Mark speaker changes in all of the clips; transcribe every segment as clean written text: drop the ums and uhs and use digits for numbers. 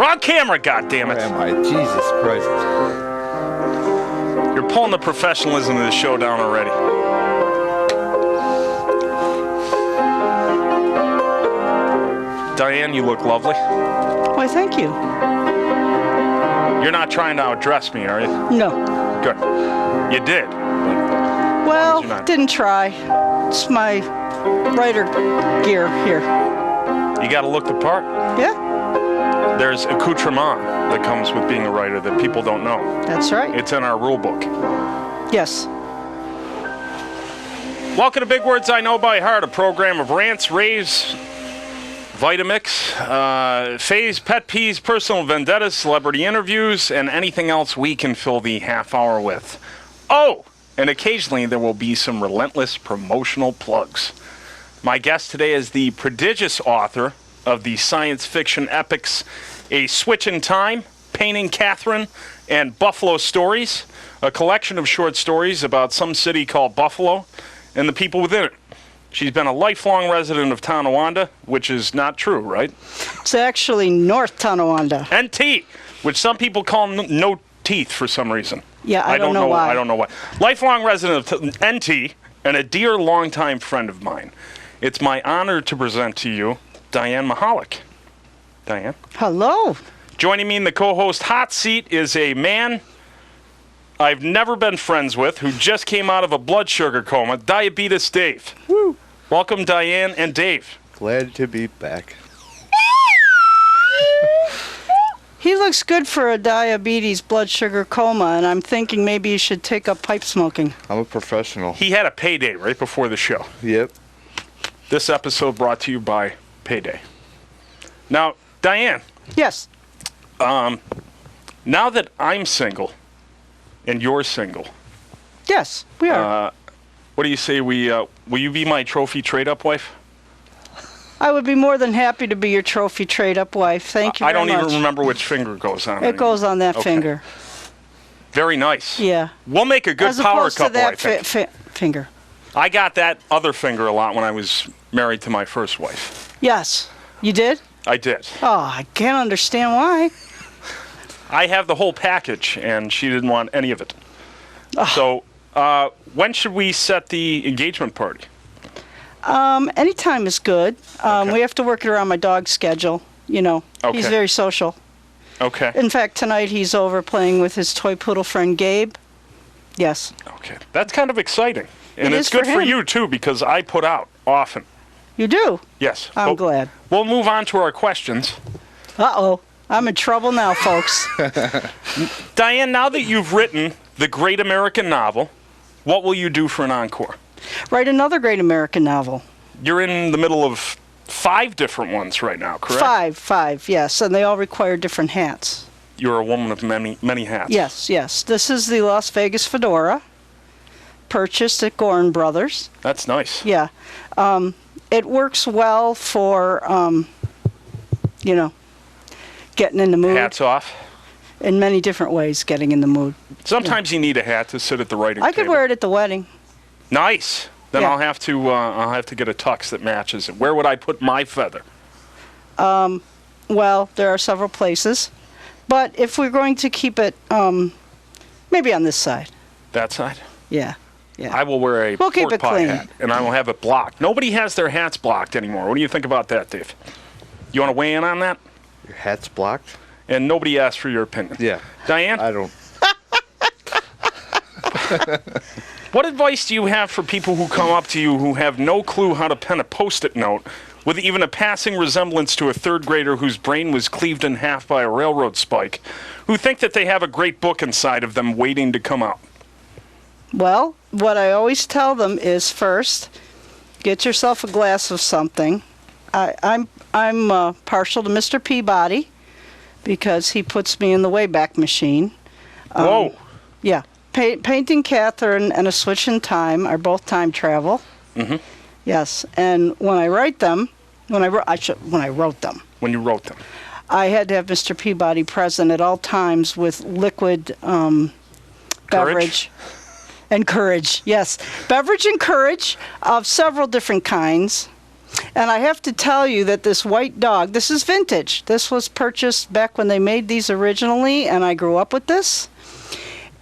Speaker 1: Wrong camera, goddammit.
Speaker 2: Where am I? Jesus Christ.
Speaker 1: You're pulling the professionalism of the show down already. Diane, you look lovely.
Speaker 3: Why, thank you.
Speaker 1: You're not trying to outdress me, are you?
Speaker 3: No.
Speaker 1: Good. You did.
Speaker 3: Well, didn't try. It's my writer gear here.
Speaker 1: You got to look the part.
Speaker 3: Yeah.
Speaker 1: There's accoutrement that comes with being a writer that people don't know.
Speaker 3: That's right.
Speaker 1: It's in our rule book.
Speaker 3: Yes.
Speaker 1: Welcome to Big Words I Know by Heart, a program of rants, raves, Vitamix, phase, pet peeves, personal vendettas, celebrity interviews, and anything else we can fill the half hour with. Oh, and occasionally there will be some relentless promotional plugs. My guest today is the prodigious author of the science fiction epics A Switch in Time, Painting Catherine, and Buffalo Stories, a collection of short stories about some city called Buffalo and the people within it. She's been a lifelong resident of Tonawanda, which is not true, right?
Speaker 3: It's actually North Tonawanda.
Speaker 1: NT, which some people call no teeth for some reason.
Speaker 3: Yeah, I don't know why.
Speaker 1: I don't know why. Lifelong resident of NT and a dear longtime friend of mine. It's my honor to present to you Diane Meholick. Diane.
Speaker 3: Hello.
Speaker 1: Joining me in the co-host hot seat is a man I've never been friends with who just came out of a blood sugar coma, Diabetes Dave.
Speaker 3: Woo.
Speaker 1: Welcome, Diane and Dave.
Speaker 2: Glad to be back.
Speaker 3: He looks good for a diabetes blood sugar coma, and I'm thinking maybe you should take up pipe smoking.
Speaker 2: I'm a professional.
Speaker 1: He had a payday right before the show.
Speaker 2: Yep.
Speaker 1: This episode brought to you by Payday. Now, Diane.
Speaker 3: Yes.
Speaker 1: Now that I'm single and you're single.
Speaker 3: Yes, we are.
Speaker 1: What do you say will you be my trophy trade-up wife?
Speaker 3: I would be more than happy to be your trophy trade-up wife. Thank you very much.
Speaker 1: I don't even remember which finger goes on.
Speaker 3: It goes on that finger.
Speaker 1: Very nice.
Speaker 3: Yeah.
Speaker 1: We'll make a good power couple,
Speaker 3: I
Speaker 1: think.
Speaker 3: As opposed to that finger.
Speaker 1: I got that other finger a lot when I was married to my first wife.
Speaker 3: Yes. You did?
Speaker 1: I did.
Speaker 3: Oh, I can't understand why.
Speaker 1: I have the whole package, and she didn't want any of it.
Speaker 3: Oh.
Speaker 1: So, when should we set the engagement party?
Speaker 3: Anytime is good.
Speaker 1: Okay.
Speaker 3: We have to work it around my dog's schedule. You know, he's very social.
Speaker 1: Okay.
Speaker 3: In fact, tonight he's over playing with his toy poodle friend Gabe. Yes.
Speaker 1: Okay. That's kind of exciting. And
Speaker 3: It
Speaker 1: it's
Speaker 3: is
Speaker 1: good
Speaker 3: for him.
Speaker 1: you, too, because I put out often.
Speaker 3: You do?
Speaker 1: Yes.
Speaker 3: I'm glad.
Speaker 1: We'll move on to our questions.
Speaker 3: Uh-oh. I'm in trouble now, folks.
Speaker 1: Diane, now that you've written the great American novel, what will you do for an encore?
Speaker 3: Write another great American novel.
Speaker 1: You're in the middle of 5 different ones right now, correct?
Speaker 3: Five, yes, and they all require different hats.
Speaker 1: You're a woman of many hats.
Speaker 3: Yes. This is the Las Vegas fedora, purchased at Gorin Brothers.
Speaker 1: That's nice.
Speaker 3: Yeah. It works well for, getting in the mood.
Speaker 1: Hats off.
Speaker 3: In many different ways, getting in the mood.
Speaker 1: Sometimes you need a hat to sit at the writing table.
Speaker 3: I could wear it at the wedding.
Speaker 1: Nice. Then
Speaker 3: Yeah.
Speaker 1: I'll have to get a tux that matches it. Where would I put my feather?
Speaker 3: Well, there are several places, but if we're going to keep it, maybe on this side.
Speaker 1: That side?
Speaker 3: Yeah.
Speaker 1: I will wear a
Speaker 3: We'll keep
Speaker 1: pork
Speaker 3: it
Speaker 1: pie
Speaker 3: clean.
Speaker 1: hat, and I will have it blocked. Nobody has their hats blocked anymore. What do you think about that, Dave? You want to weigh in on that?
Speaker 2: Your hat's blocked?
Speaker 1: And nobody asked for your opinion.
Speaker 2: Yeah.
Speaker 1: Diane?
Speaker 2: I don't.
Speaker 1: What advice do you have for people who come up to you who have no clue how to pen a Post-it note with even a passing resemblance to a third grader whose brain was cleaved in half by a railroad spike, who think that they have a great book inside of them waiting to come out?
Speaker 3: Well, what I always tell them is first, get yourself a glass of something. I'm partial to Mr. Peabody because he puts me in the Wayback Machine.
Speaker 1: Whoa.
Speaker 3: Yeah. Painting Catherine and A Switch in Time are both time travel.
Speaker 1: Mm-hmm.
Speaker 3: Yes, and when I write them, when you wrote them, I had to have Mr. Peabody present at all times with liquid beverage and courage. Yes, beverage and courage of several different kinds. And I have to tell you that this white dog, this is vintage. This was purchased back when they made these originally, and I grew up with this.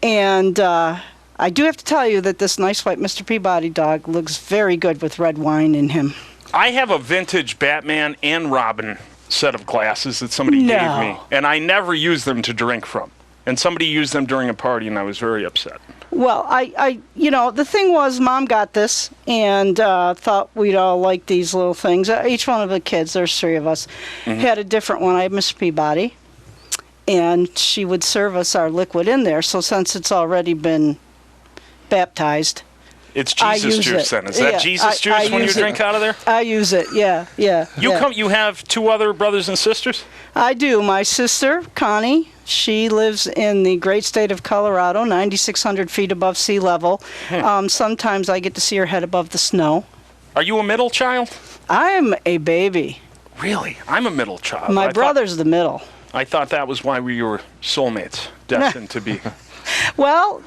Speaker 3: And I do have to tell you that this nice white Mr. Peabody dog looks very good with red wine in him.
Speaker 1: I have a vintage Batman and Robin set of glasses that somebody gave me, and I never used them to drink from. And somebody used them during a party, and I was very upset.
Speaker 3: Well, the thing was, Mom got this and thought we'd all like these little things. Each one of the kids, there's 3 of us, had a different one. I had Mr. Peabody, and she would serve us our liquid in there. So since it's already been baptized,
Speaker 1: it's Jesus juice then. Is that Jesus juice when you drink out of there?
Speaker 3: I use it, yeah.
Speaker 1: You have 2 other brothers and sisters?
Speaker 3: I do. My sister, Connie, she lives in the great state of Colorado, 9,600 feet above sea level. Sometimes I get to see her head above the snow.
Speaker 1: Are you a middle child?
Speaker 3: I'm a baby.
Speaker 1: Really? I'm a middle child.
Speaker 3: My brother's the middle.
Speaker 1: I thought that was why we were soulmates, destined to be.
Speaker 3: Well,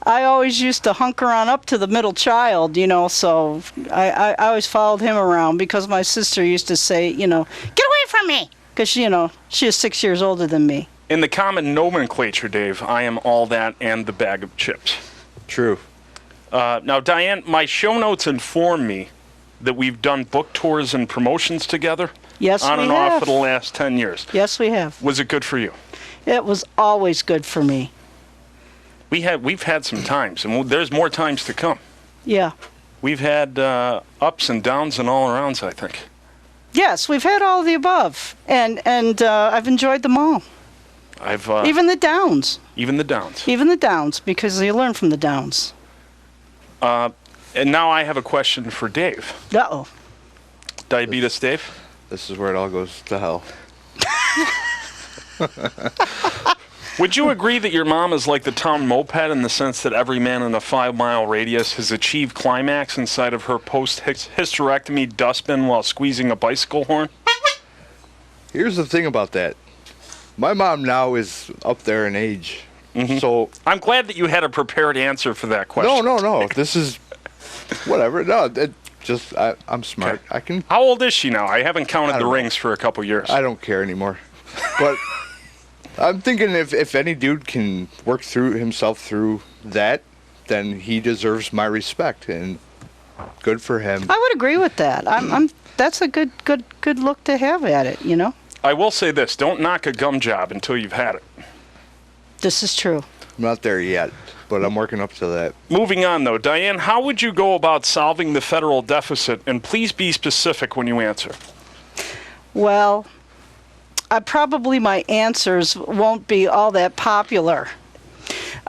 Speaker 3: I always used to hunker on up to the middle child, so I always followed him around because my sister used to say, get away from me, because, she is 6 years older than me.
Speaker 1: In the common nomenclature, Dave, I am all that and the bag of chips.
Speaker 2: True.
Speaker 1: Now, Diane, my show notes inform me that we've done book tours and promotions together.
Speaker 3: Yes, we have.
Speaker 1: On and off for the last 10 years.
Speaker 3: Yes, we have.
Speaker 1: Was it good for you?
Speaker 3: It was always good for me.
Speaker 1: We've had some times, and there's more times to come.
Speaker 3: Yeah.
Speaker 1: We've had ups and downs and all arounds, I think.
Speaker 3: Yes, we've had all of the above, and I've enjoyed them all. Even the downs.
Speaker 1: Even the downs.
Speaker 3: Even the downs, because you learn from the downs.
Speaker 1: And now I have a question for Dave.
Speaker 3: Uh-oh.
Speaker 1: Diabetes Dave?
Speaker 2: This is where it all goes to hell.
Speaker 1: Would you agree that your mom is like the town moped in the sense that every man in a 5-mile radius has achieved climax inside of her post-hysterectomy dustbin while squeezing a bicycle horn?
Speaker 2: Here's the thing about that. My mom now is up there in age. So
Speaker 1: I'm glad that you had a prepared answer for that question.
Speaker 2: No. This is whatever. No, I'm smart.
Speaker 1: Okay.
Speaker 2: I can.
Speaker 1: How old is she now? I haven't counted the rings for a couple years.
Speaker 2: I don't care anymore. But I'm thinking if any dude can work himself through that, then he deserves my respect, and good for him.
Speaker 3: I would agree with that. That's a good look to have at it,
Speaker 1: I will say this: don't knock a gum job until you've had it.
Speaker 3: This is true.
Speaker 2: I'm not there yet, but I'm working up to that.
Speaker 1: Moving on, though, Diane, how would you go about solving the federal deficit? And please be specific when you answer.
Speaker 3: Well, probably my answers won't be all that popular.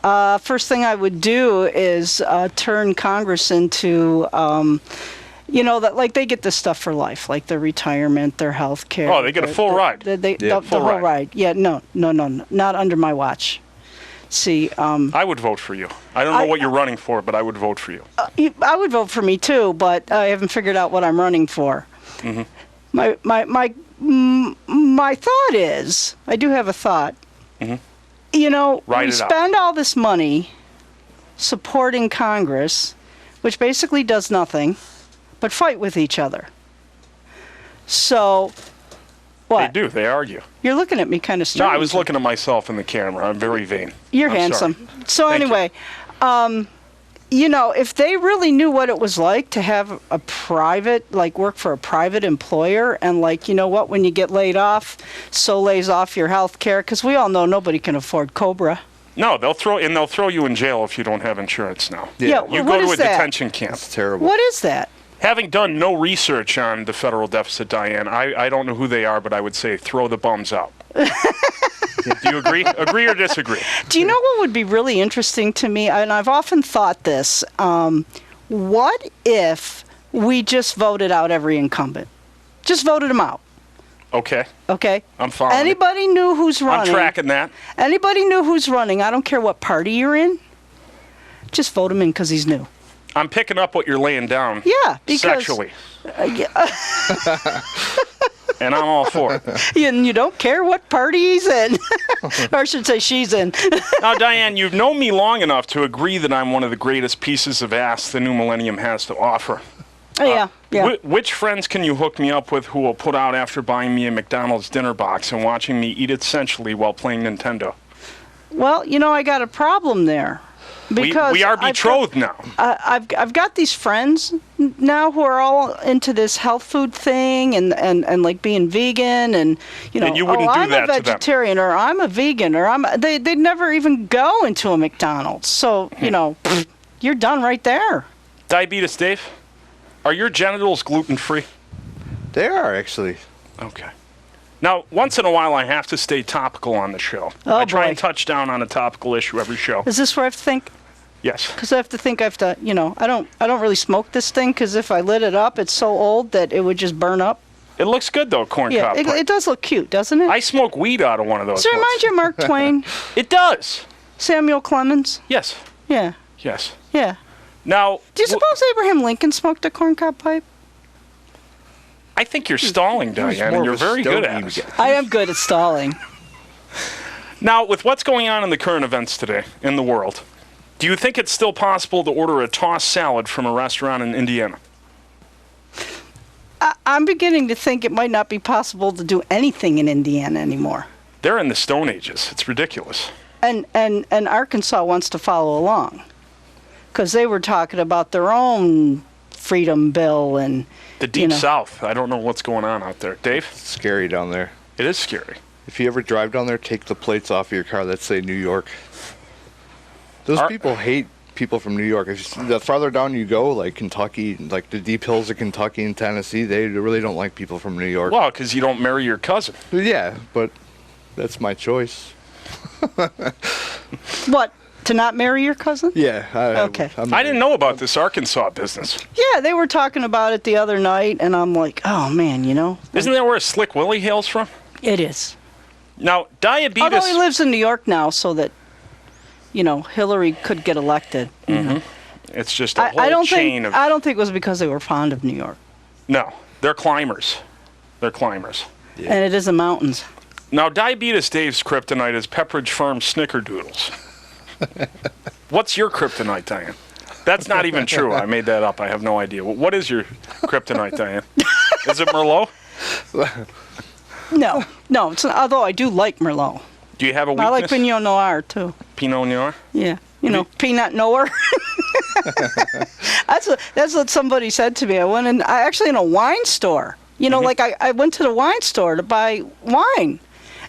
Speaker 3: First thing I would do is turn Congress into, that like they get this stuff for life, like their retirement, their health care.
Speaker 1: Oh, they get a full ride.
Speaker 3: The whole ride. Yeah, no, not under my watch. See,
Speaker 1: I would vote for you. I don't know what you're running for, but I would vote for you.
Speaker 3: I would vote for me too, but I haven't figured out what I'm running for. Mm-hmm. My thought is, I do have a thought. Mm-hmm. We spend all this money supporting Congress, which basically does nothing but fight with each other. So, what?
Speaker 1: They do. They argue.
Speaker 3: You're looking at me kind of strange.
Speaker 1: No, I was looking at myself in the camera. I'm very vain.
Speaker 3: You're
Speaker 1: I'm
Speaker 3: handsome.
Speaker 1: Sorry.
Speaker 3: So anyway, if they really knew what it was like to have a private, work for a private employer, and when you get laid off, so lays off your health care, because we all know nobody can afford Cobra.
Speaker 1: No, they'll throw you in jail if you don't have insurance now.
Speaker 3: Yeah,
Speaker 1: you go to a detention camp.
Speaker 2: It's terrible.
Speaker 3: What is that?
Speaker 1: Having done no research on the federal deficit, Diane, I don't know who they are, but I would say throw the bums out. Do you agree? Agree or disagree?
Speaker 3: Do you know what would be really interesting to me? And I've often thought this. What if we just voted out every incumbent? Just voted them out.
Speaker 1: Okay.
Speaker 3: Okay?
Speaker 1: I'm following.
Speaker 3: Anybody knew who's running.
Speaker 1: I'm tracking that.
Speaker 3: Anybody knew who's running. I don't care what party you're in. Just vote him in because he's new.
Speaker 1: I'm picking up what you're laying down.
Speaker 3: Yeah, because
Speaker 1: sexually. And I'm all for it.
Speaker 3: And you don't care what party he's in. Or I should say she's in.
Speaker 1: Now, Diane, you've known me long enough to agree that I'm one of the greatest pieces of ass the new millennium has to offer.
Speaker 3: Yeah, yeah.
Speaker 1: Which friends can you hook me up with who will put out after buying me a McDonald's dinner box and watching me eat it sensually while playing Nintendo?
Speaker 3: Well, I got a problem there. Because
Speaker 1: we are betrothed now.
Speaker 3: I've got these friends now who are all into this health food thing and like being vegan and
Speaker 1: And you wouldn't do
Speaker 3: I'm
Speaker 1: that
Speaker 3: a
Speaker 1: to them.
Speaker 3: vegetarian or I'm a vegan or they'd never even go into a McDonald's. So you're done right there.
Speaker 1: Diabetes Dave, are your genitals gluten-free?
Speaker 2: They are actually.
Speaker 1: Okay. Now, once in a while, I have to stay topical on the show.
Speaker 3: Oh,
Speaker 1: I try
Speaker 3: boy.
Speaker 1: and touch down on a topical issue every show.
Speaker 3: Is this where I have to think?
Speaker 1: Yes.
Speaker 3: Because I have to think I have to, I don't really smoke this thing because if I lit it up, it's so old that it would just burn up.
Speaker 1: It looks good, though, corn
Speaker 3: Yeah,
Speaker 1: cob pipe.
Speaker 3: it does look cute, doesn't it?
Speaker 1: I smoke weed out of one of those.
Speaker 3: Does it remind you of Mark Twain?
Speaker 1: It does.
Speaker 3: Samuel Clemens?
Speaker 1: Yes.
Speaker 3: Yeah,
Speaker 1: Yes.
Speaker 3: yeah.
Speaker 1: Now,
Speaker 3: Do you suppose Abraham Lincoln smoked a corncob pipe?
Speaker 1: I think you're stalling, Diane, and you're very good at it.
Speaker 3: I am good at stalling.
Speaker 1: Now, with what's going on in the current events today in the world, do you think it's still possible to order a tossed salad from a restaurant in Indiana?
Speaker 3: I'm beginning to think it might not be possible to do anything in Indiana anymore.
Speaker 1: They're in the Stone Ages. It's ridiculous.
Speaker 3: And Arkansas wants to follow along because they were talking about their own freedom bill and
Speaker 1: The Deep South. I don't know what's going on out there. Dave?
Speaker 2: It's scary down there.
Speaker 1: It is scary.
Speaker 2: If you ever drive down there, take the plates off of your car that say New York. Those people hate people from New York. The farther down you go, like Kentucky, like the deep hills of Kentucky and Tennessee, they really don't like people from New York.
Speaker 1: Well, because you don't marry your cousin.
Speaker 2: Yeah, but that's my choice.
Speaker 3: what? To not marry your cousin?
Speaker 2: Yeah.
Speaker 3: Okay.
Speaker 1: I didn't know about this Arkansas business.
Speaker 3: Yeah, they were talking about it the other night, and I'm like, oh man,
Speaker 1: Isn't that where Slick Willie hails from?
Speaker 3: it is.
Speaker 1: Now, diabetes...
Speaker 3: Although he lives in New York now, so that Hillary could get elected.
Speaker 1: It's just a whole
Speaker 3: I don't
Speaker 1: chain
Speaker 3: think
Speaker 1: of...
Speaker 3: I don't think it was because they were fond of New York,
Speaker 1: No, they're climbers. They're climbers.
Speaker 2: Yeah.
Speaker 3: and it is the mountains.
Speaker 1: Now, Diabetes Dave's kryptonite is Pepperidge Farm snickerdoodles. What's your kryptonite, Diane? That's not even true. I made that up. I have no idea. What is your kryptonite, Diane? Is it Merlot?
Speaker 3: No, it's not, although I do like Merlot.
Speaker 1: Do you have a weakness?
Speaker 3: I like Pinot Noir too.
Speaker 1: Pinot Noir?
Speaker 3: Yeah, Peanut Noir. That's what somebody said to me. I went in a wine store. Like I went to the wine store to buy wine,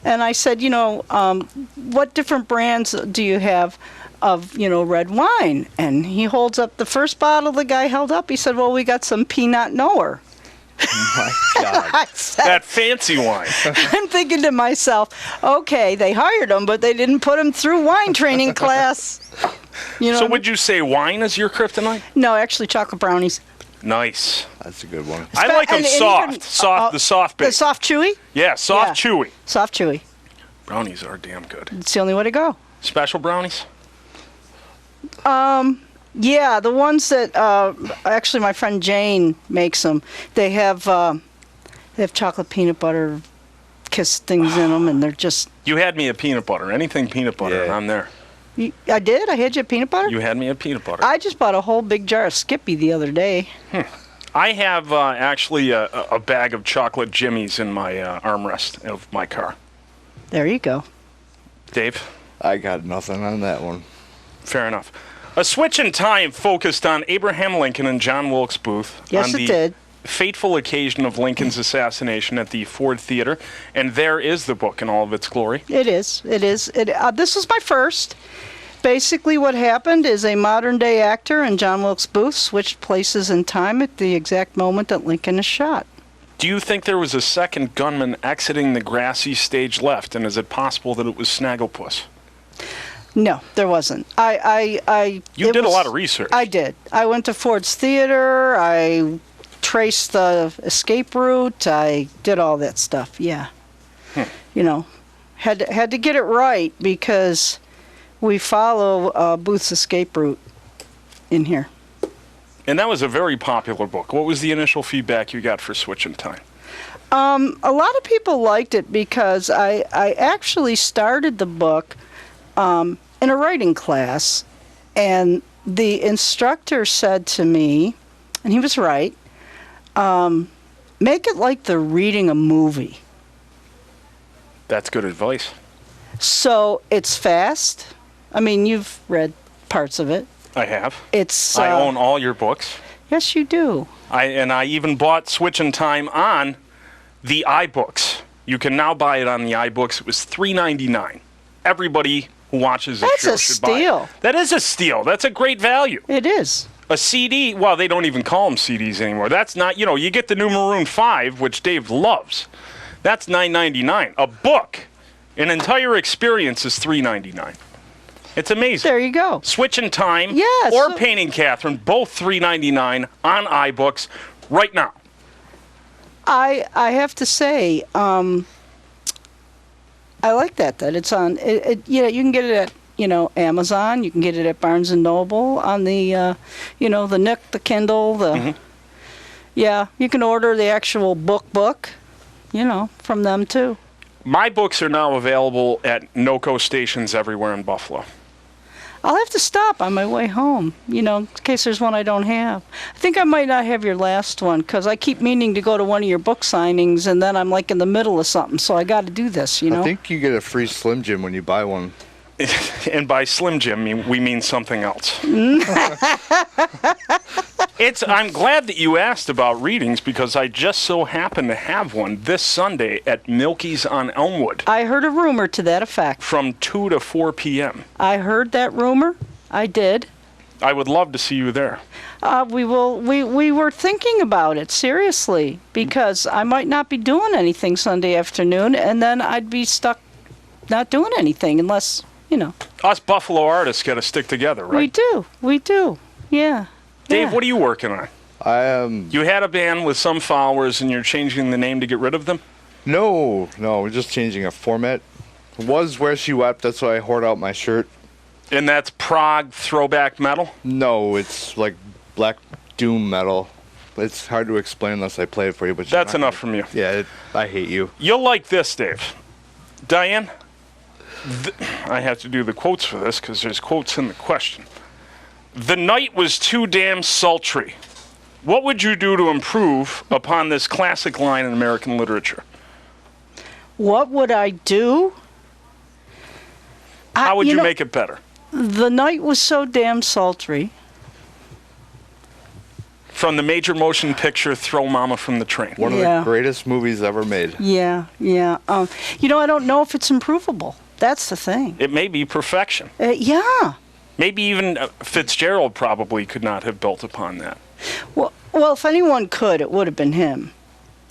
Speaker 3: and I said, what different brands do you have of red wine? And he holds up the first bottle the guy held up. He said, well, we got some Pinot Noir.
Speaker 2: My God.
Speaker 3: I said,
Speaker 1: That fancy wine.
Speaker 3: I'm thinking to myself, okay, they hired him, but they didn't put him through wine training class.
Speaker 1: So would you say wine is your kryptonite?
Speaker 3: No, actually, chocolate brownies.
Speaker 1: Nice.
Speaker 2: That's a good one.
Speaker 1: I like them
Speaker 3: And
Speaker 1: soft.
Speaker 3: even-
Speaker 1: The soft bit.
Speaker 3: The soft chewy?
Speaker 1: Yeah, soft,
Speaker 3: Yeah.
Speaker 1: chewy.
Speaker 3: Soft chewy.
Speaker 1: Brownies are damn good.
Speaker 3: It's the only way to go.
Speaker 1: Special brownies?
Speaker 3: Yeah, the ones that actually my friend Jane makes them. They have chocolate peanut butter kiss things in them, and they're just.
Speaker 1: You had me a peanut butter. Anything peanut butter,
Speaker 2: Yeah.
Speaker 1: and I'm there.
Speaker 3: I did. I had you a peanut butter.
Speaker 1: You had me a peanut butter.
Speaker 3: I just bought a whole big jar of Skippy the other day.
Speaker 1: I have actually a bag of chocolate jimmies in my armrest of my car.
Speaker 3: There you go.
Speaker 1: Dave?
Speaker 2: I got nothing on that one.
Speaker 1: Fair enough. A Switch in Time focused on Abraham Lincoln and John Wilkes Booth
Speaker 3: Yes,
Speaker 1: on
Speaker 3: it
Speaker 1: the
Speaker 3: did.
Speaker 1: fateful occasion of Lincoln's assassination at the Ford Theater, and there is the book in all of its glory.
Speaker 3: It is. This was my first. Basically, what happened is a modern-day actor and John Wilkes Booth switched places in time at the exact moment that Lincoln is shot.
Speaker 1: Do you think there was a second gunman exiting the grassy stage left, and is it possible that it was Snagglepuss?
Speaker 3: No, there wasn't.
Speaker 1: You did a lot of research.
Speaker 3: I did. I went to Ford's Theater. I traced the escape route. I did all that stuff. Yeah. Had to get it right because we follow Booth's escape route in here.
Speaker 1: And that was a very popular book. What was the initial feedback you got for Switch in Time?
Speaker 3: A lot of people liked it because I actually started the book in a writing class, and the instructor said to me, and he was right, Make it like they're reading a movie.
Speaker 1: That's good advice.
Speaker 3: So it's fast. I mean, you've read parts of it.
Speaker 1: I have.
Speaker 3: It's.
Speaker 1: I own all your books.
Speaker 3: Yes, you do.
Speaker 1: I even bought Switchin' Time on the iBooks. You can now buy it on the iBooks. It was $3.99. Everybody who watches this show should buy it.
Speaker 3: That's a steal.
Speaker 1: That is a steal. That's a great value.
Speaker 3: It is.
Speaker 1: A CD, well, they don't even call them CDs anymore. That's not, you get the new Maroon 5, which Dave loves. That's $9.99. A book, an entire experience is $3.99. It's amazing.
Speaker 3: There you go.
Speaker 1: Switchin' Time
Speaker 3: Yes.
Speaker 1: or Painting Catherine, both $3.99 on iBooks right now.
Speaker 3: I have to say, I like that it's on. You can get it at Amazon. You can get it at Barnes and Noble on the the Nook, the Kindle, the yeah. You can order the actual book, from them too.
Speaker 1: My books are now available at NOCO stations everywhere in Buffalo.
Speaker 3: I'll have to stop on my way home, in case there's one I don't have. I think I might not have your last one because I keep meaning to go to one of your book signings and then I'm like in the middle of something, so I got to do this,
Speaker 2: I think you get a free Slim Jim when you buy one.
Speaker 1: And by Slim Jim, we mean something else. I'm glad that you asked about readings because I just so happen to have one this Sunday at Milky's on Elmwood.
Speaker 3: I heard a rumor to that effect.
Speaker 1: From 2 to 4 p.m.
Speaker 3: I heard that rumor. I did.
Speaker 1: I would love to see you there.
Speaker 3: We were thinking about it, seriously, because I might not be doing anything Sunday afternoon, and then I'd be stuck not doing anything unless,
Speaker 1: Us Buffalo artists got to stick together, right?
Speaker 3: We do, yeah.
Speaker 1: Dave,
Speaker 3: yeah.
Speaker 1: what are you working on? You had a band with some followers and you're changing the name to get rid of them?
Speaker 2: No, we're just changing a format. It was Where She Wept, that's why I hoard out my shirt.
Speaker 1: And that's prog throwback metal?
Speaker 2: No, it's like black doom metal. It's hard to explain unless I play it for you. But
Speaker 1: that's enough from you.
Speaker 2: Yeah, I hate you.
Speaker 1: You'll like this, Dave. Diane, I have to do the quotes for this because there's quotes in the question. The night was too damn sultry. What would you do to improve upon this classic line in American literature?
Speaker 3: What would I do?
Speaker 1: How would you make it better?
Speaker 3: The night was so damn sultry.
Speaker 1: From the major motion picture Throw Mama from the Train.
Speaker 2: One of the greatest movies ever made.
Speaker 3: Yeah. I don't know if it's improvable. That's the thing.
Speaker 1: It may be perfection.
Speaker 3: Yeah.
Speaker 1: Maybe even Fitzgerald probably could not have built upon that.
Speaker 3: Well, if anyone could, it would have been him.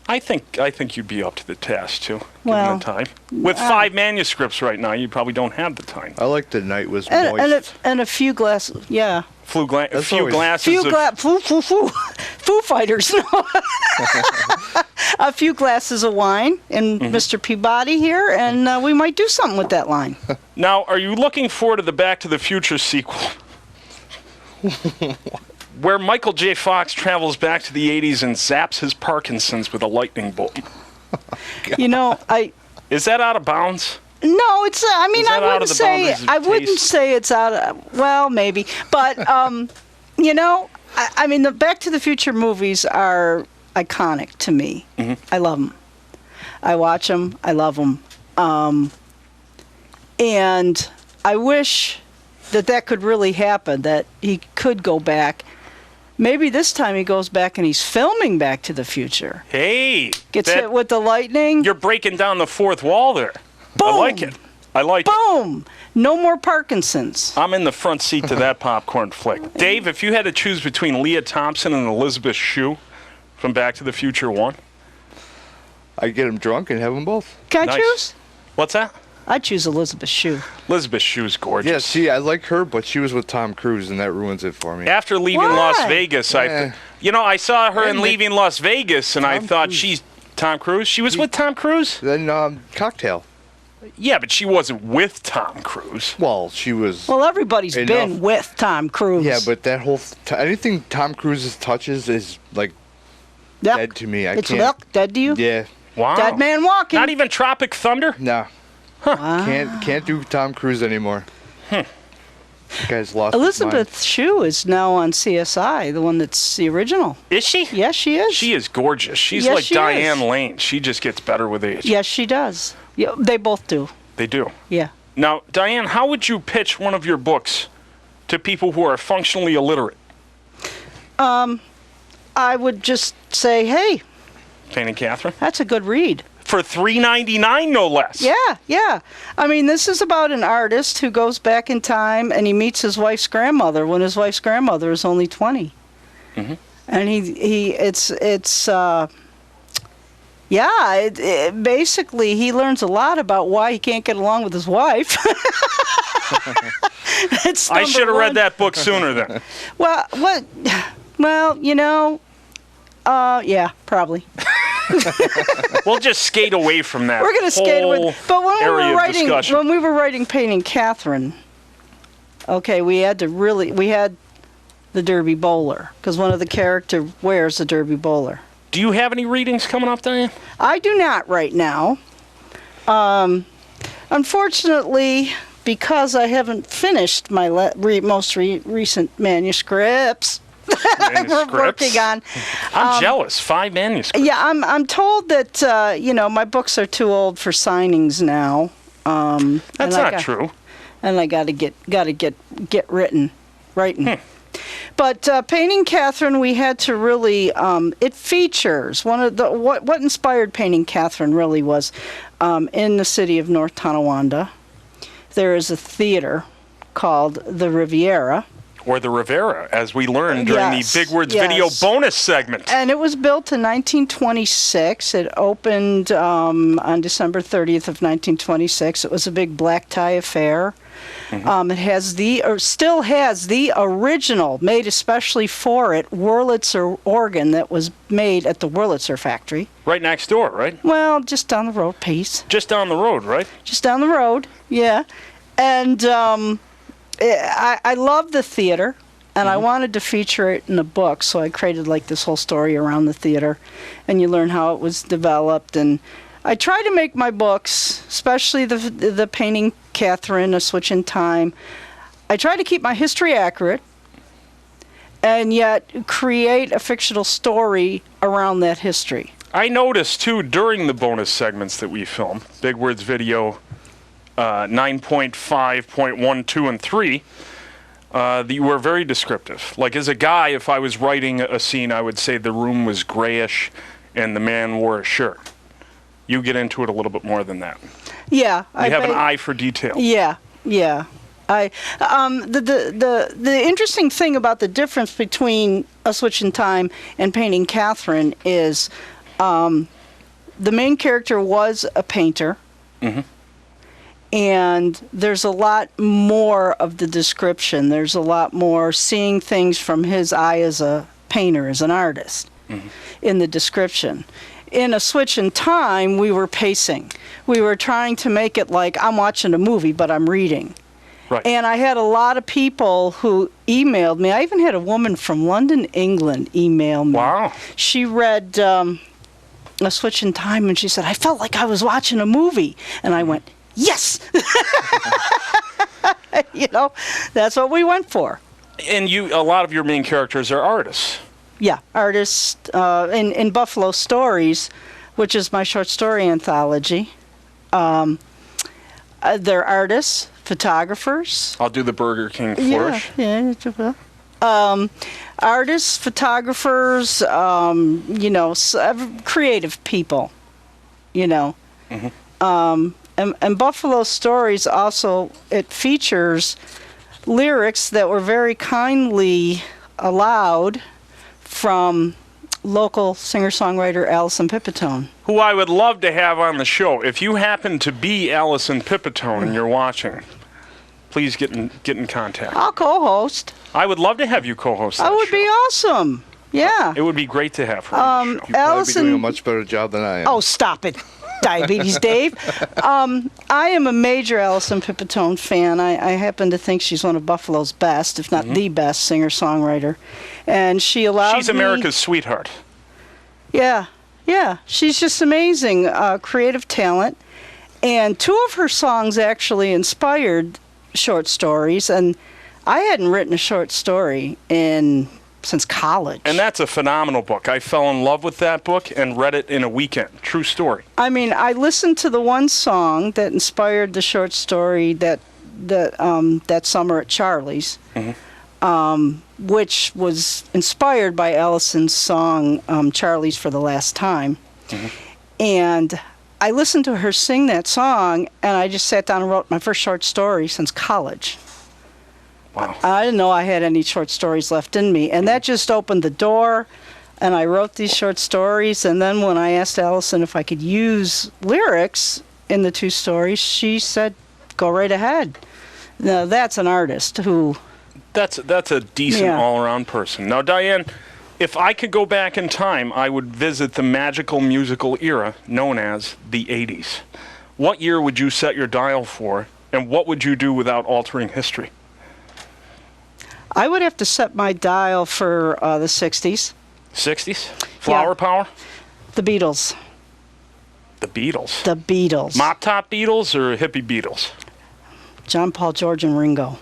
Speaker 1: I think you'd be up to the task too,
Speaker 3: well,
Speaker 1: given the time. With 5 manuscripts right now, you probably don't have the time.
Speaker 2: I like The Night Was Moist.
Speaker 3: And a few glasses, yeah.
Speaker 1: Foo
Speaker 3: Fighters. No. A few glasses of wine and Mr. Peabody here, and we might do something with that line.
Speaker 1: Now, are you looking forward to the Back to the Future sequel? Where Michael J. Fox travels back to the 80s and zaps his Parkinson's with a lightning bolt. Is that out of bounds?
Speaker 3: No, it's. I wouldn't say it's out of. Well, maybe, but the Back to the Future movies are iconic to me. I love them. I watch them. I love them. And I wish that could really happen. That he could go back. Maybe this time he goes back and he's filming Back to the Future.
Speaker 1: Hey!
Speaker 3: Gets hit with the lightning.
Speaker 1: You're breaking down the fourth wall there.
Speaker 3: Boom!
Speaker 1: I like it.
Speaker 3: Boom! No more Parkinson's.
Speaker 1: I'm in the front seat to that popcorn flick. Dave, if you had to choose between Leah Thompson and Elizabeth Shue from Back to the Future 1?
Speaker 2: I'd get them drunk and have them both.
Speaker 3: Can I choose?
Speaker 1: What's that?
Speaker 3: I'd choose Elizabeth Shue.
Speaker 1: Elizabeth Shue's gorgeous.
Speaker 2: Yeah, see, I like her, but she was with Tom Cruise, and that ruins it for me.
Speaker 1: After leaving Las Vegas, I saw her in Leaving Las Vegas, and I thought she's Tom Cruise. She was with Tom Cruise?
Speaker 2: Then Cocktail.
Speaker 1: Yeah, but she wasn't with Tom Cruise.
Speaker 2: Well, she was.
Speaker 3: Well, everybody's been with Tom Cruise.
Speaker 2: Yeah, but that whole anything Tom Cruise touches is like dead to me.
Speaker 3: It's dead to you?
Speaker 2: Yeah.
Speaker 1: Wow.
Speaker 3: Dead man walking.
Speaker 1: Not even Tropic Thunder?
Speaker 2: No. Huh. Can't do Tom Cruise anymore. You guys lost his
Speaker 3: Elizabeth Shue is now on CSI, the one that's the original.
Speaker 1: Is she?
Speaker 3: Yes, she is.
Speaker 1: She is gorgeous. She's
Speaker 3: Yes,
Speaker 1: like
Speaker 3: she
Speaker 1: Diane
Speaker 3: is.
Speaker 1: Lane. She just gets better with age.
Speaker 3: Yes, she does. Yeah, they both do.
Speaker 1: They do.
Speaker 3: Yeah.
Speaker 1: Now, Diane, how would you pitch one of your books to people who are functionally illiterate?
Speaker 3: I would just say, hey,
Speaker 1: Painting Catherine?
Speaker 3: that's a good read.
Speaker 1: For $3.99, no less.
Speaker 3: Yeah. I mean, this is about an artist who goes back in time and he meets his wife's grandmother when his wife's grandmother is only 20.
Speaker 1: Mm-hmm.
Speaker 3: And basically he learns a lot about why he can't get along with his wife.
Speaker 1: I should have read that book sooner then.
Speaker 3: Well, yeah, probably.
Speaker 1: We'll just skate away from that.
Speaker 3: We're going to skate away. But when we were writing Painting Catherine, okay, we had the Derby bowler because one of the characters wears the Derby bowler.
Speaker 1: Do you have any readings coming up, Diane?
Speaker 3: I do not right now. Unfortunately, because I haven't finished my most recent manuscripts. We're working on.
Speaker 1: I'm jealous. 5 manuscripts.
Speaker 3: Yeah, I'm told that my books are too old for signings now.
Speaker 1: That's not true.
Speaker 3: And I got to get writing. But Painting Catherine, we had to really. It features one of the what inspired Painting Catherine really was in the city of North Tonawanda. There is a theater called the Riviera.
Speaker 1: Or the Rivera, as we learned during the Big Words video bonus segment.
Speaker 3: And it was built in 1926. It opened on December 30th of 1926. It was a big black tie affair. Mm-hmm. It has still has the original, made especially for it, Wurlitzer organ that was made at the Wurlitzer factory.
Speaker 1: Right next door, right?
Speaker 3: Well, just down the road, piece.
Speaker 1: Just down the road, right?
Speaker 3: Just down the road, yeah. And I love the theater, and I wanted to feature it in a book, so I created like this whole story around the theater, and you learn how it was developed. And I try to make my books, especially the Painting Catherine, A Switch in Time, I try to keep my history accurate, and yet create a fictional story around that history.
Speaker 1: I noticed, too, during the bonus segments that we filmed, Big Words video 9.5.1, 2, and 3, that you were very descriptive. Like, as a guy, if I was writing a scene, I would say the room was grayish and the man wore a shirt. You get into it a little bit more than that.
Speaker 3: Yeah.
Speaker 1: You have an eye for detail.
Speaker 3: Yeah. The interesting thing about the difference between A Switch in Time and Painting Catherine is the main character was a painter. Mm-hmm. And there's a lot more of the description. There's a lot more seeing things from his eye as a painter, as an artist, in the description. In A Switch in Time, we were pacing. We were trying to make it like I'm watching a movie, but I'm reading.
Speaker 1: Right.
Speaker 3: And I had a lot of people who emailed me. I even had a woman from London, England, email me.
Speaker 1: Wow.
Speaker 3: She read A Switch in Time, and she said, I felt like I was watching a movie. And I went, yes! That's what we went for.
Speaker 1: And a lot of your main characters are artists.
Speaker 3: Yeah, artists. In Buffalo Stories, which is my short story anthology, they're artists, photographers.
Speaker 1: I'll do the Burger King flourish.
Speaker 3: Yeah. Artists, photographers, creative people, Mm-hmm. And Buffalo Stories also, it features lyrics that were very kindly allowed from local singer-songwriter Alison Pipitone.
Speaker 1: Who I would love to have on the show. If you happen to be Alison Pipitone and you're watching, please get in contact.
Speaker 3: I'll co-host.
Speaker 1: I would love to have you co-host that
Speaker 3: would
Speaker 1: show.
Speaker 3: Be awesome. Yeah.
Speaker 1: It would be great to have her on the show.
Speaker 2: You'd probably be doing a much better job than I am.
Speaker 3: Oh, stop it. Diabetes Dave. I am a major Alison Pipitone fan. I happen to think she's one of Buffalo's best, if not the best singer-songwriter. And she allowed
Speaker 1: She's America's sweetheart.
Speaker 3: Yeah. She's just amazing, creative talent. And 2 of her songs actually inspired short stories. And I hadn't written a short story since college.
Speaker 1: And that's a phenomenal book. I fell in love with that book and read it in a weekend. True story.
Speaker 3: I mean, I listened to the one song that inspired the short story that summer at Charlie's, which was inspired by Allison's song Charlie's for the Last Time. And I listened to her sing that song, and I just sat down and wrote my first short story since college.
Speaker 1: Wow.
Speaker 3: I didn't know I had any short stories left in me, and that just opened the door, and I wrote these short stories, and then when I asked Allison if I could use lyrics in the 2 stories, she said, go right ahead. Now, that's an artist who...
Speaker 1: That's a decent all-around person. Now, Diane, if I could go back in time, I would visit the magical musical era known as the 80s. What year would you set your dial for, and what would you do without altering history?
Speaker 3: I would have to set my dial for the 60s.
Speaker 1: 60s? Flower power?
Speaker 3: The Beatles.
Speaker 1: The Beatles?
Speaker 3: The Beatles.
Speaker 1: Mop top Beatles or hippie Beatles?
Speaker 3: John, Paul, George, and Ringo.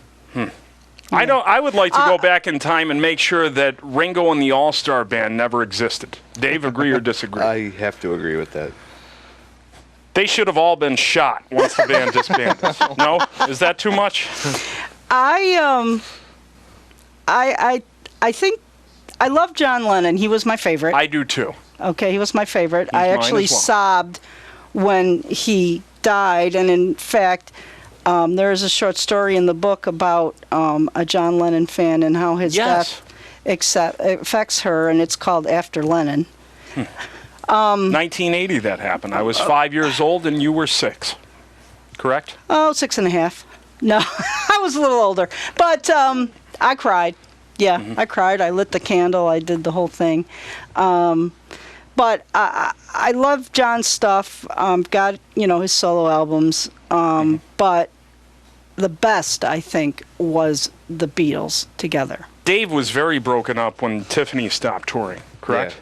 Speaker 1: I would like to go back in time and make sure that Ringo and the All-Star Band never existed. Dave, agree or disagree?
Speaker 2: I have to agree with that.
Speaker 1: They should have all been shot once the band disbanded. No? Is that too much?
Speaker 3: I think I love John Lennon. He was my favorite.
Speaker 1: I do too.
Speaker 3: Okay, he was my favorite.
Speaker 1: He's
Speaker 3: I
Speaker 1: mine
Speaker 3: actually
Speaker 1: as well.
Speaker 3: sobbed when he died, and in fact, there is a short story in the book about a John Lennon fan and how his death affects her, and it's called After Lennon.
Speaker 1: 1980 that happened. I was 5 years old and you were 6. Correct?
Speaker 3: Oh, 6.5. No, I was a little older, but I cried. Yeah, I cried. I lit the candle. I did the whole thing. But I love John's stuff. Got his solo albums. But the best, I think, was the Beatles together.
Speaker 1: Dave was very broken up when Tiffany stopped touring. Correct?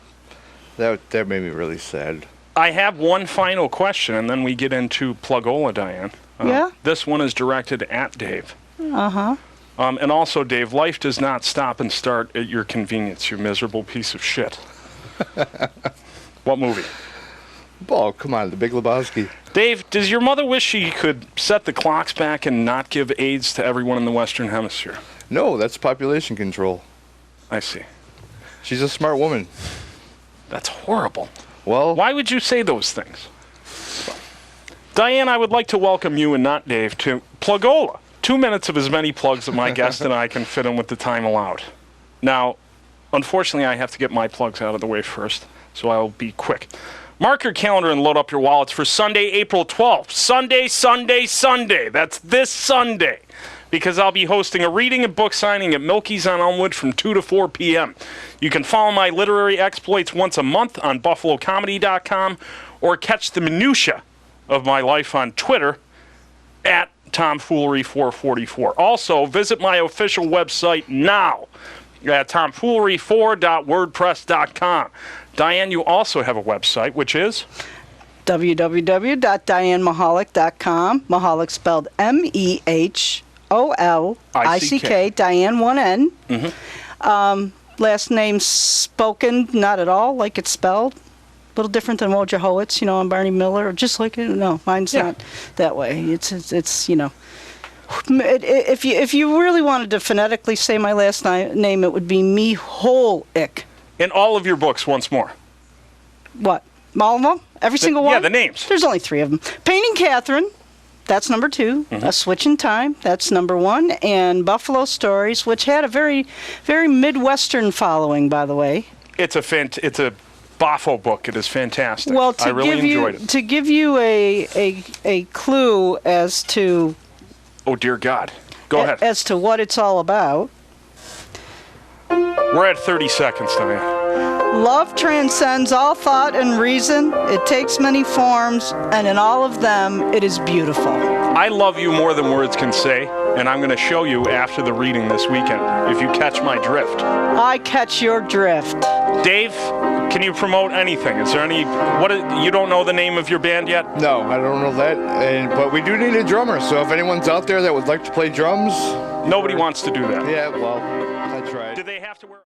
Speaker 2: Yeah. That made me really sad.
Speaker 1: I have one final question, and then we get into Plugola, Diane.
Speaker 3: Yeah?
Speaker 1: This one is directed at Dave.
Speaker 3: Uh-huh.
Speaker 1: And also, Dave, life does not stop and start at your convenience, you miserable piece of shit. What movie?
Speaker 2: Oh, come on, The Big Lebowski.
Speaker 1: Dave, does your mother wish she could set the clocks back and not give AIDS to everyone in the Western Hemisphere?
Speaker 2: No, that's population control.
Speaker 1: I see.
Speaker 2: She's a smart woman.
Speaker 1: That's horrible.
Speaker 2: Well,
Speaker 1: Why would you say those things? Diane, I would like to welcome you and not Dave to Plugola. 2 minutes of as many plugs that my guest and I can fit in with the time allowed. Now, unfortunately, I have to get my plugs out of the way first, so I'll be quick. Mark your calendar and load up your wallets for Sunday, April 12th. Sunday. That's this Sunday. Because I'll be hosting a reading and book signing at Milky's on Elmwood from 2 to 4 p.m. You can follow my literary exploits once a month on buffalocomedy.com or catch the minutia of my life on Twitter at tomfoolery444. Also, visit my official website now at tomfoolery4.wordpress.com. Diane, you also have a website, which is?
Speaker 3: www.dianemeholick.com. Meholick spelled M-E-H-O-L-I-C-K. Diane, one N.
Speaker 1: Mm-hmm.
Speaker 3: Last name spoken, not at all like it's spelled. A little different than Wojciechowicz, on Barney Miller, or just like it. No, mine's not that way. It's if you really wanted to phonetically say my last name, it would be Meholick.
Speaker 1: In all of your books, once more.
Speaker 3: What? All of them? Every single one?
Speaker 1: Yeah, the names.
Speaker 3: There's only 3 of them. Painting Catherine, that's number 2. A Switch in Time, that's number 1. And Buffalo Stories, which had a very, very Midwestern following, by the way.
Speaker 1: It's a Boffo book. It is fantastic.
Speaker 3: Well,
Speaker 1: I really enjoyed it.
Speaker 3: To give you a clue as to...
Speaker 1: Oh, dear God. Go ahead.
Speaker 3: As to what it's all about.
Speaker 1: We're at 30 seconds, Diane.
Speaker 3: Love transcends all thought and reason. It takes many forms, and in all of them, it is beautiful.
Speaker 1: I love you more than words can say, and I'm going to show you after the reading this weekend, if you catch my drift.
Speaker 3: I catch your drift.
Speaker 1: Dave, can you promote anything? Is there any... you don't know the name of your band yet?
Speaker 2: No, I don't know that. But we do need a drummer, so if anyone's out there that would like to play drums,
Speaker 1: Nobody wants to do that.
Speaker 2: Yeah, well, I tried.
Speaker 1: Do they have to wear...